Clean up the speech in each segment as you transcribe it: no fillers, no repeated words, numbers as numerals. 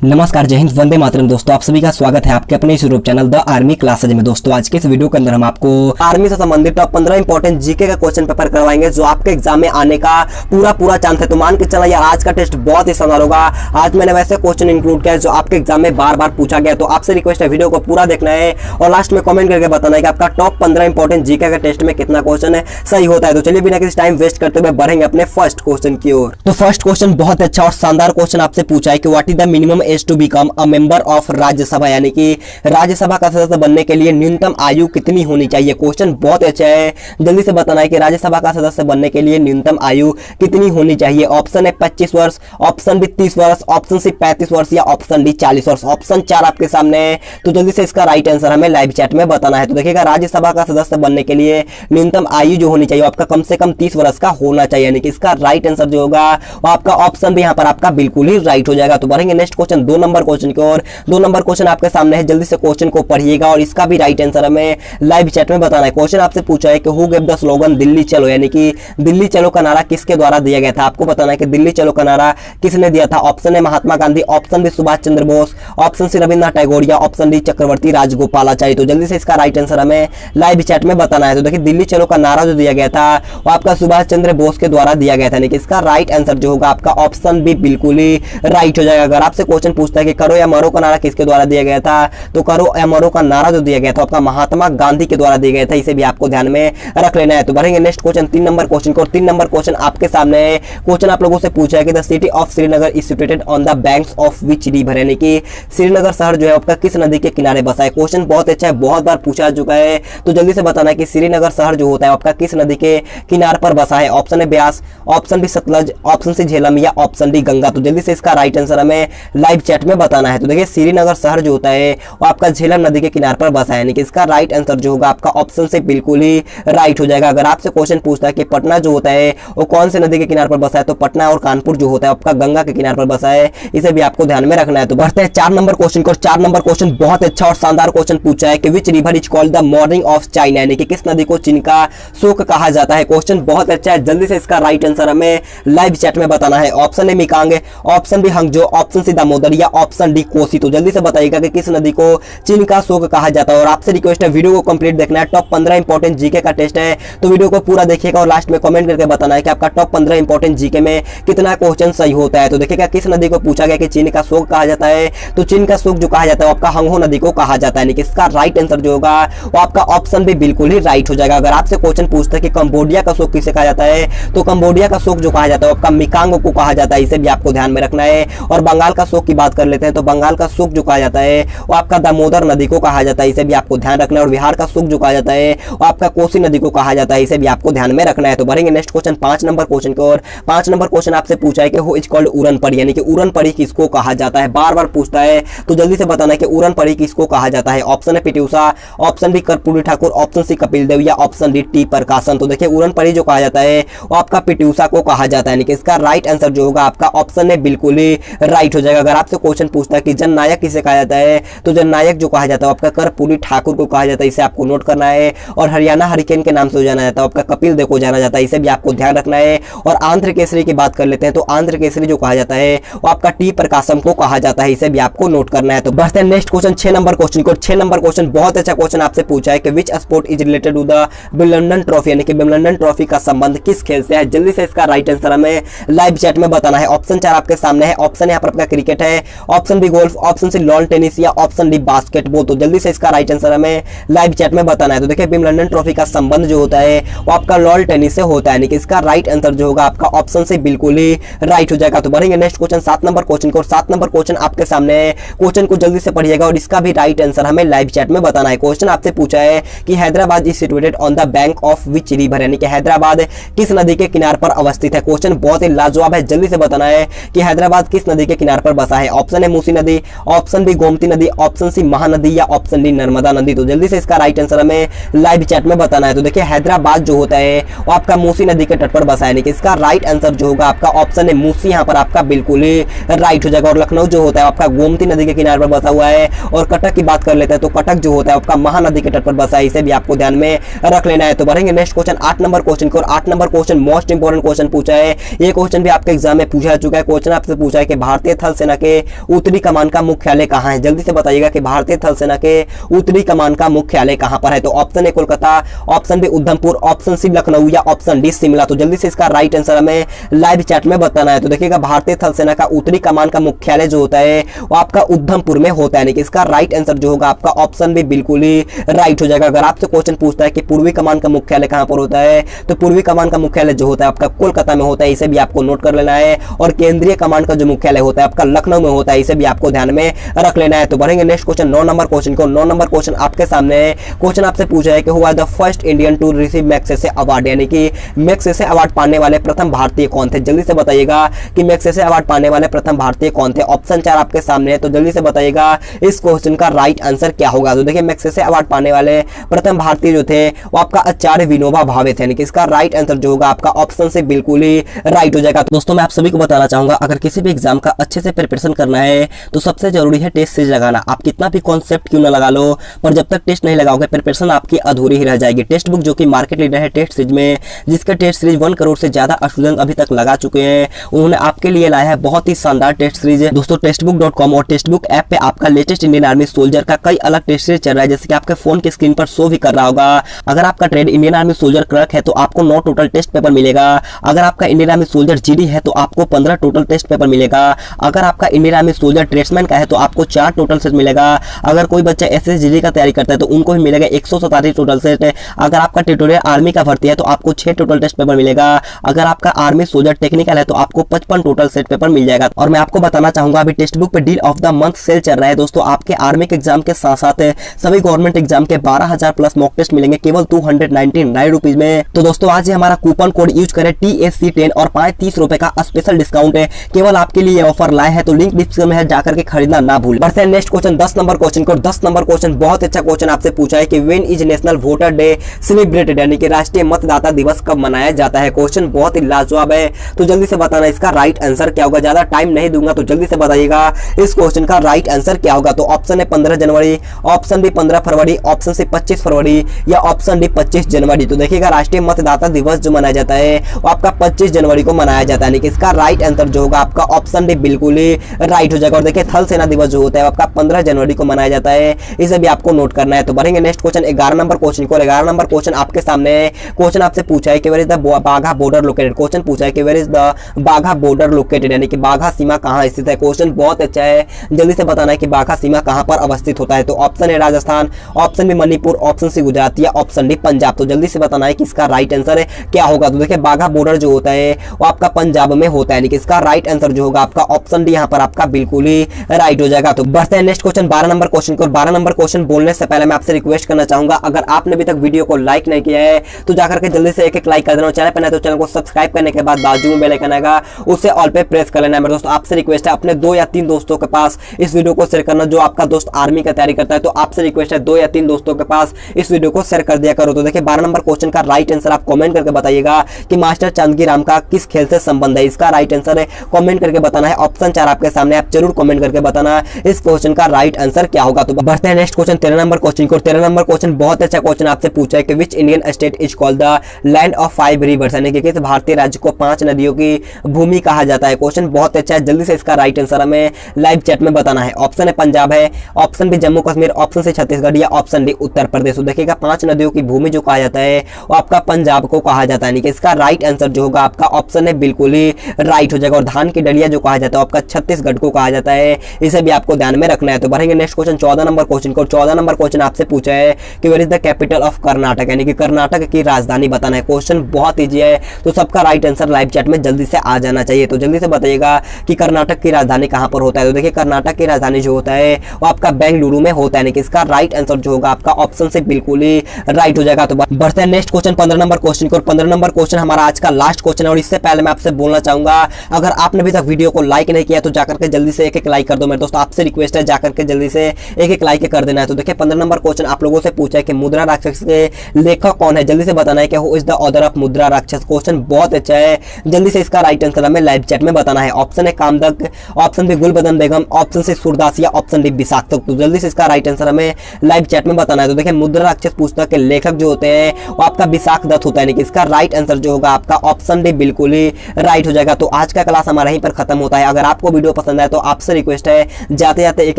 नमस्कार, जय हिंद, वंदे मातरम। दोस्तों आप सभी का स्वागत है आपके अपने इस YouTube channel the army classes में। दोस्तों आज के इस वीडियो के अंदर हम आपको आर्मी से संबंधित टॉप 15 इंपॉर्टेंट जीके का क्वेश्चन पेपर करवाएंगे जो आपके एग्जाम में आने का पूरा चांस है। तो मान के चला यार आज का टेस्ट बहुत ही शानदार होगा। आज मैंने वैसे क्वेश्चन इंक्लूड किया है जो आपके एग्जाम में बार बार पूछा गया। तो आपसे रिक्वेस्ट है वीडियो को पूरा देखना है और लास्ट में कमेंट करके बताना है कि आपका टॉप 15 इंपॉर्टेंट जीके का टेस्ट में कितना क्वेश्चन है सही होता है। तो चलिए बिना किसी टाइम वेस्ट करते हुए बढ़ेंगे अपने फर्स्ट क्वेश्चन की ओर। तो फर्स्ट क्वेश्चन बहुत अच्छा और शानदार क्वेश्चन आपसे पूछा है कि what is the minimum age to become a member of Rajya Sabha, यानी कि राज्यसभा का सदस्य बनने के लिए न्यूनतम आयु कितनी होनी चाहिए। क्वेश्चन बहुत अच्छा है, जल्दी से बताना है कि राज्यसभा का सदस्य बनने के लिए न्यूनतम आयु कितनी होनी चाहिए। ऑप्शन है 25 वर्ष, ऑप्शन बी 30 वर्ष, ऑप्शन सी 35 वर्ष या ऑप्शन डी 40 वर्ष। ऑप्शन 4 आपके सामने है, तो जल्दी से इसका राइट आंसर हमें लाइव चैट में बताना है। तो देखिएगा राज्यसभा का सदस्य बनने के लिए न्यूनतम आयु जो होनी चाहिए आपका कम से कम 30 वर्ष का होना चाहिए, यानी कि इसका राइट आंसर जो होगा वो आपका ऑप्शन भी यहाँ पर आपका बिल्कुल ही राइट हो जाएगा। तो बढ़ेंगे नेक्स्ट क्वेश्चन 2 नंबर क्वेश्चन की ओर। 2 नंबर क्वेश्चन आपके सामने है, जल्दी से क्वेश्चन को पढ़िएगा और इसका भी राइट आंसर हमें लाइव चैट में बताना है। क्वेश्चन आपसे पूछा है कि who give the slogan Delhi चलो, यानी कि दिल्ली चलो का नारा किसके द्वारा दिया गया था। आपको बताना है कि दिल्ली चलो का नारा किसने दिया था। ऑप्शन है Mahatma Gandhi, option B Subhash Chandra Bose, option C Rabindranath Tagore या ऑप्शन डी चक्रवर्ती राजगोपालाचारी। तो जल्दी से इसका राइट आंसर हमें लाइव चैट में बताना है। तो देखिए दिल्ली चलो का नारा जो दिया गया था वो आपका सुभाष चंद्र बोस के द्वारा दिया गया था, यानी कि इसका राइट आंसर जो होगा आपका ऑप्शन बी बिल्कुल ही राइट हो जाएगा। अगर आपसे क्वेश्चन पूछता है कि करो या मरो का नारा किसके द्वारा दिया गया था, तो करो या मरो का नारा जो दिया गया था आपका महात्मा गांधी के द्वारा दिया गया था। इसे भी आपको ध्यान में रख लेना है। तो बढ़ेंगे नेक्स्ट क्वेश्चन 3 नंबर क्वेश्चन को। 3 नंबर क्वेश्चन आपके सामने है। क्वेश्चन आप लोगों से पूछा है कि the city of Srinagar is situated on the banks of which river, यानी कि श्रीनगर शहर जो है आपका किस नदी के किनारे बसा है। क्वेश्चन बहुत अच्छा है, बहुत बार पूछा जा चुका है। तो जल्दी से बताना है कि श्रीनगर शहर जो होता है आपका किस नदी के किनारे पर बसा है। ऑप्शन है Beas, option B Sutlej, option C Jhelum या ऑप्शन डी गंगा। तो जल्दी से इसका राइट आंसर हमें लाइव चैट में बताना है। तो देखिए श्रीनगर शहर जो होता है वो आपका झेलम नदी के किनारे पर बसा है, यानी कि इसका राइट आंसर जो होगा आपका ऑप्शन से बिल्कुल ही राइट हो जाएगा। अगर आपसे क्वेश्चन पूछता है कि पटना जो होता है वो कौन से नदी के किनारे पर बसा है, तो पटना और कानपुर जो होता है आपका गंगा के किनारे पर बसा है। इसे भी आपको ध्यान में रखना है। तो बढ़ते हैं 4 नंबर क्वेश्चन को। 4 नंबर क्वेश्चन बहुत अच्छा और शानदार क्वेश्चन पूछा है कि which river is called the morning of China, यानी कि किस नदी को चीन का शोक कहा जाता है। क्वेश्चन बहुत अच्छा है, जल्दी से इसका राइट आंसर हमें लाइव चैट में बताना है। ऑप्शन है Mekong, option B Hangzhou, option C Damodar या ऑप्शन डी कोसी। तो जल्दी से बताइएगा कि किस नदी को चीन का शोक कहा जाता है। और आपसे रिक्वेस्ट है वीडियो को कंप्लीट देखना है। टॉप 15 इंपॉर्टेंट जीके का टेस्ट है, तो वीडियो को पूरा देखिएगा और लास्ट में कमेंट करके बताना है कि आपका टॉप 15 इंपॉर्टेंट जीके में कितना क्वेश्चन सही होता है। तो देखिएगा किस नदी को पूछा गया कि चीन का शोक कहा जाता है, तो चीन का शोक जो कहा जाता है आपका हंगहो नदी को कहा जाता है, यानी कि इसका राइट आंसर जो होगा वो आपका ऑप्शन भी बिल्कुल ही राइट हो जाएगा। अगर आपसे क्वेश्चन पूछता है कि कंबोडिया का शोक किसे कहा जाता है, तो कंबोडिया का शोक जो कहा जाता है आपका मिकांग को कहा जाता है। इसे भी आपको ध्यान में रखना है। और बंगाल का शोक की बात कर लेते हैं, तो बंगाल का शोक जो कहा जाता है वो आपका दामोदर नदी को कहा जाता है। इसे भी आपको ध्यान रखना है। और बिहार का शोक जो कहा जाता है वो आपका कोसी नदी को कहा जाता है। इसे भी आपको ध्यान में रखना है। तो बढ़ेंगे नेक्स्ट क्वेश्चन 5 नंबर क्वेश्चन की ओर। 5 नंबर क्वेश्चन आपसे पूछा है कि हु इज कॉल्ड उड़न परी, यानी कि उड़न परी किसको कहा जाता है। बार बार पूछता है, तो जल्दी से बताना है कि उड़न परी किसको कहा जाता है। ऑप्शन है PT Usha, option B Karpoori Thakur, option C Kapil Dev या ऑप्शन डी टी प्रकाशन। तो देखिए उड़न परी जो कहा जाता है वो आपका पीटी उषा को कहा जाता है, यानी कि इसका राइट आंसर जो होगा आपका ऑप्शन है बिल्कुल ही राइट हो जाएगा। अगर आपसे क्वेश्चन पूछता है कि जननायक किसे कहा जाता है, तो जननायक जो कहा जाता है आपका कर्पूरी ठाकुर को कहा जाता है। इसे आपको नोट करना है। और हरियाणा हरिकेन के नाम से जाना जाता है आपका कपिल देव को जाना जाता है। इसे भी आपको ध्यान रखना है। और आंध्र केसरी की बात कर लेते हैं, तो आंध्र केसरी जो कहा जाता है वो आपका टी प्रकाशम को कहा जाता है। इसे भी आपको नोट करना है। तो बढ़ते हैं नेक्स्ट क्वेश्चन 6 नंबर क्वेश्चन को। 6 नंबर क्वेश्चन बहुत अच्छा क्वेश्चन आपसे पूछा है कि which sport is related to the Wimbledon trophy, यानी कि विंबलडन ट्रॉफी का संबंध किस खेल से है। जल्दी से इसका राइट आंसर हमें लाइव चैट में बताना है। ऑप्शन 4 आपके सामने है। ऑप्शन यहाँ पर आपका क्रिकेट है, option B golf, option C lawn tennis या ऑप्शन डी बास्केटबॉल। तो जल्दी से इसका राइट आंसर हमें लाइव चैट में बताना है। तो देखिए विंबलडन ट्रॉफी का संबंध जो होता है वो आपका लॉन टेनिस से होता है, यानी कि इसका राइट आंसर जो होगा आपका ऑप्शन से बिल्कुल ही राइट हो जाएगा। तो बढ़ेंगे नेक्स्ट क्वेश्चन 7 नंबर क्वेश्चन को। 7 नंबर क्वेश्चन आपके सामने है। क्वेश्चन को जल्दी से पढ़िएगा और इसका भी राइट आंसर हमें लाइव चैट में बताना है। क्वेश्चन आपसे पूछा है कि Hyderabad is situated on the bank of which river, यानी कि हैदराबाद किस नदी के किनारे पर अवस्थित है। क्वेश्चन बहुत ही लाजवाब है, जल्दी से बताना है कि हैदराबाद किस नदी के किनारे पर बसा है। ऑप्शन है मूसी नदी, ऑप्शन बी गोमती नदी, ऑप्शन सी महानदी या ऑप्शन डी नर्मदा नदी। तो जल्दी से इसका राइट आंसर हमें लाइव चैट में बताना है। तो देखिए हैदराबाद जो होता है वो आपका मूसी नदी के तट पर बसा है, यानी कि इसका राइट आंसर जो होगा आपका ऑप्शन है मूसी यहाँ पर आपका बिल्कुल ही राइट हो जाएगा। और लखनऊ जो होता है आपका गोमती नदी के किनारे पर बसा हुआ है। और कटक की बात कर लेते हैं, तो कटक जो होता है आपका महानदी के तट पर बसा है। इसे भी आपको ध्यान में रख लेना है। तो बढ़ेंगे नेक्स्ट क्वेश्चन 8 नंबर क्वेश्चन को। 8 number question most important question पूछा है। ये क्वेश्चन भी आपके एग्जाम में पूछा जा चुका है। क्वेश्चन आपसे पूछा है कि भारतीय थल सेना के के उत्तरी कमान का मुख्यालय कहाँ है? जल्दी से बताइएगा कि भारतीय थल सेना के उत्तरी कमान का मुख्यालय कहाँ पर है? तो option A Kolkata, option B Udhampur, option C Lucknow या ऑप्शन डी शिमला। तो जल्दी से इसका राइट आंसर हमें लाइव चैट में बताना है। तो देखिएगा भारतीय थल सेना का उत्तरी कमान का मुख्यालय जो होता है वो आपका उधमपुर में होता है, यानी कि इसका राइट आंसर जो होगा आपका ऑप्शन बी बिल्कुल ही राइट हो जाएगा। अगर आपसे क्वेश्चन पूछता है कि पूर्वी कमान का मुख्यालय कहां पर होता है, तो पूर्वी कमान का मुख्यालय जो होता है आपका कोलकाता में होता है, इसे भी आपको नोट कर लेना है। और केंद्रीय कमान का जो मुख्यालय होता है आपका लखनऊ में होता है, इसे भी आपको ध्यान में रख लेना है। तो बढ़ेंगे नेक्स्ट क्वेश्चन 9 नंबर क्वेश्चन को। 9 नंबर क्वेश्चन आपके सामने है। क्वेश्चन आपसे पूछा है कि who are the first Indian to receive Magsaysay award, यानी कि मैग्सेसे अवार्ड पाने वाले प्रथम भारतीय कौन थे? जल्दी से बताइएगा कि मैग्सेसे अवार्ड पाने वाले प्रथम भारतीय कौन थे? ऑप्शन 4 आपके सामने है, तो जल्दी से बताइएगा इस क्वेश्चन का राइट आंसर क्या होगा। तो देखिए मैग्सेसे अवार्ड पाने वाले प्रथम भारतीय जो थे वो आपका आचार्य विनोबा भावे थे, यानी कि इसका राइट आंसर जो होगा आपका ऑप्शन से बिल्कुल ही राइट हो जाएगा। तो दोस्तों मैं आप सभी को बताना चाहूंगा, अगर किसी भी एग्जाम का अच्छे से प्रिपरेशन करना है तो सबसे जरूरी है टेस्ट सीरीज लगाना। आप कितना भी कॉन्सेप्ट क्यों ना लगा लो, पर जब तक टेस्ट नहीं लगाओगे प्रिपरेशन आपकी अधूरी ही रह जाएगी। टेक्स्ट बुक जो कि मार्केट लीडर है टेस्ट सीरीज में, जिसका टेस्ट सीरीज 1 करोड़ से ज्यादा स्टूडेंट अभी तक लगा चुके हैं, उन्होंने आपके लिए लाया है बहुत ही शानदार टेस्ट सीरीज है। दोस्तों टेक्स्टबुक.com और टेक्स्टबुक ऐप पे आपका लेटेस्ट इंडियन आर्मी सोल्जर का कई अलग टेस्ट सीरीज चल रहा है, जैसे कि आपके फोन की स्क्रीन पर शो भी कर रहा होगा। अगर आपका trade Indian army soldier clerk है तो आपको 9 टोटल टेस्ट पेपर मिलेगा। अगर आपका इंडियन आर्मी सोल्जर जीडी है तो आपको 15 टोटल टेस्ट पेपर मिलेगा। अगर आपका इंडियन आर्मी सोल्जर ट्रेड्समैन का है तो आपको 4 टोटल सेट मिलेगा। अगर कोई बच्चा एसएसजीडी का तैयारी करता है तो उनको भी मिलेगा 147 टोटल सेट। अगर आपका ट्यूटोरियल आर्मी का भर्ती है तो आपको 6 टोटल टेस्ट पेपर मिलेगा। अगर आपका आर्मी सोल्जर टेक्निकल है तो आपको 55 टोटल सेट पेपर मिल जाएगा। और मैं आपको बताना चाहूंगा अभी टेक्स्ट बुक पे deal of the month sale चल रहा है दोस्तों। आपके आर्मी के एग्जाम के साथ साथ सभी गवर्नमेंट एग्जाम के 12,000 प्लस मॉक टेस्ट मिलेंगे केवल 299 रुपीज में। तो दोस्तों आज ही हमारा कूपन कोड यूज करें TSC10 और पाए 30 रुपए का स्पेशल डिस्काउंट है, केवल आपके लिए ऑफर लाए हैं। तो लिंक डिस्क्रिप्शन में है, जाकर के खरीदना ना भूल। बढ़ते हैं नेक्स्ट क्वेश्चन 10 नंबर क्वेश्चन को। 10 नंबर क्वेश्चन बहुत अच्छा क्वेश्चन आपसे पूछा है कि when is national voter day celebrated, यानी कि राष्ट्रीय मतदाता दिवस कब मनाया जाता है। क्वेश्चन बहुत ही लाजवाब है, तो जल्दी से बताना इसका राइट आंसर क्या होगा। ज्यादा टाइम नहीं दूंगा, तो जल्दी से बताइएगा इस क्वेश्चन का राइट आंसर क्या होगा। तो ऑप्शन है 15 जनवरी, ऑप्शन बी 15 फरवरी, ऑप्शन सी 25 फरवरी या ऑप्शन डी 25 जनवरी। तो देखिएगा राष्ट्रीय मतदाता दिवस जो मनाया जाता है वो आपका 25 जनवरी को मनाया जाता है, यानी कि इसका राइट आंसर जो होगा आपका ऑप्शन डी बिल्कुल ही राइट हो जाएगा। और देखिए थल सेना दिवस जो होता है आपका 15 जनवरी को मनाया जाता है, इसे भी आपको नोट करना है। तो बढ़ेंगे नेक्स्ट क्वेश्चन 11 नंबर क्वेश्चन को। 11 नंबर क्वेश्चन आपके सामने है। क्वेश्चन आपसे पूछा है कि where is the Wagah border located. Question पूछा है कि where is the Wagah border located, यानी कि बाघा सीमा कहां स्थित है। क्वेश्चन बहुत अच्छा है, जल्दी से बताना है कि बाघा सीमा कहां पर अवस्थित होता है। तो ऑप्शन है Rajasthan, option B Manipur, option C Gujarat या ऑप्शन डी पंजाब। तो जल्दी से बताना है कि इसका राइट आंसर है क्या होगा। तो देखिए बाघा बॉर्डर जो होता है वो आपका पंजाब में होता है, यानी कि इसका राइट आंसर जो होगा आपका ऑप्शन डी यहाँ पर आपका बिल्कुल ही राइट हो जाएगा। तो बढ़ते हैं नेक्स्ट क्वेश्चन 12 नंबर क्वेश्चन को। 12 नंबर क्वेश्चन बोलने से पहले मैं आपसे रिक्वेस्ट करना चाहूंगा, अगर आपने अभी तक वीडियो को लाइक नहीं किया है तो जाकर के जल्दी से एक लाइक कर देना। चैनल पर नहीं तो चैनल को सब्सक्राइब करने के बाद बाजू में बेल आइकन आएगा, उसे ऑल पे प्रेस कर लेना है। मेरे दोस्तों आपसे रिक्वेस्ट है अपने 2 या 3 दोस्तों के पास इस वीडियो को शेयर करना, जो आपका दोस्त आर्मी का तैयारी करता है। तो आपसे रिक्वेस्ट है 2 या 3 दोस्तों के पास इस वीडियो को शेयर कर दिया करो। तो देखिए 12 नंबर क्वेश्चन का राइट आंसर आप कमेंट करके बताइएगा कि मास्टर चांदगी राम का किस खेल से संबंध है। इसका राइट आंसर है कमेंट करके बताना है। ऑप्शन 4 आपके सामने, आप जरूर कमेंट करके बताना इस क्वेश्चन का राइट आंसर क्या होगा। तो बढ़ते हैं नेक्स्ट क्वेश्चन 13 नंबर क्वेश्चन को। 13 नंबर क्वेश्चन बहुत अच्छा क्वेश्चन आपसे पूछा है कि which Indian state is called the land of 5 reverse, यानी कि किस भारतीय राज्य को 5 नदियों की भूमि कहा जाता है। क्वेश्चन बहुत अच्छा है, जल्दी से इसका राइट आंसर हमें लाइव चैट में बताना है। ऑप्शन है पंजाब है, option B Jammu Kashmir, option C Chhattisgarh या ऑप्शन डी उत्तर प्रदेश। तो देखिएगा 5 नदियों की भूमि जो कहा जाता है वो आपका पंजाब को कहा जाता है, यानी कि इसका राइट आंसर जो होगा आपका ऑप्शन है बिल्कुल ही राइट हो जाएगा। और धान की डलिया जो कहा जाता है आपका छत्तीसगढ़ को कहा जाता है, इसे भी आपको ध्यान में रखना है। तो बढ़ेंगे नेक्स्ट क्वेश्चन 14 नंबर क्वेश्चन को। 14 नंबर क्वेश्चन आपसे पूछा है कि where is the capital of Karnataka, यानी कि कर्नाटक की राजधानी बताना है। क्वेश्चन बहुत ईजी है, तो सबका राइट आंसर लाइव चैट में जल्दी से आ जाना चाहिए। तो जल्दी से बताइएगा कि कर्नाटक की राजधानी कहां पर होता है। तो देखिए कर्नाटक की राजधानी जो होता है वो आपका बेंगलुरु में होता है, यानी कि इसका राइट आंसर जो होगा आपका ऑप्शन से बिल्कुल ही राइट हो जाएगा। तो बढ़ते हैं नेक्स्ट क्वेश्चन 15 नंबर क्वेश्चन को। 15 नंबर क्वेश्चन हमारा आज का लास्ट क्वेश्चन है। और इससे पहले मैं आपसे बोलना चाहूंगा, अगर आपने अभी तक वीडियो को लाइक नहीं किया तो जाकर के जल्दी से एक लाइक कर दो। मेरे दोस्तों आपसे रिक्वेस्ट है जाकर के जल्दी से एक लाइक कर देना है। तो देखिए 15 नंबर क्वेश्चन आप लोगों से पूछा है कि मुद्रा राक्षस के लेखक कौन है। जल्दी से बताना है कि who is the author of मुद्रा राक्षस। क्वेश्चन बहुत अच्छा है, जल्दी से इसका राइट आंसर हमें लाइव चैट में बताना है। ऑप्शन है कामदक, ऑप्शन बी गुलबदन बेगम, ऑप्शन सी सूरदास या ऑप्शन डी विशाखत। तो जल्दी से इसका राइट आंसर हमें लाइव चैट में बताना है। तो देखिए मुद्रा राक्षस पुस्तक के लेखक जो होते हैं वो आपका विशाखदत्त होता है, यानी कि इसका राइट आंसर जो होगा आपका ऑप्शन डी बिल्कुल ही राइट हो जाएगा। तो आज का क्लास हमारा यहीं पर खत्म होता है। अगर आपको वीडियो पसंद आए तो आपसे रिक्वेस्ट है जाते जाते एक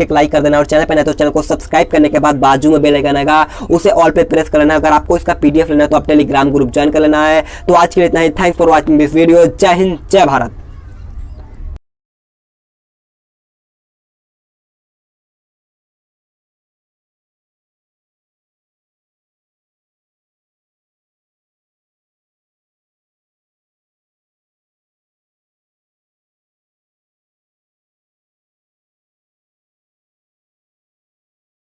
एक लाइक कर देना और चैनल पर नहीं तो चैनल को सब्सक्राइब करने के बाद बाजू में बेल आइकन आएगा उसे ऑल पे प्रेस कर लेना। अगर आपको इसका पीडीएफ लेना है तो आप टेलीग्राम ग्रुप ज्वाइन कर लेना है। तो आज के लिए इतना ही। Thanks for watching this video. जय हिंद, जय भारत।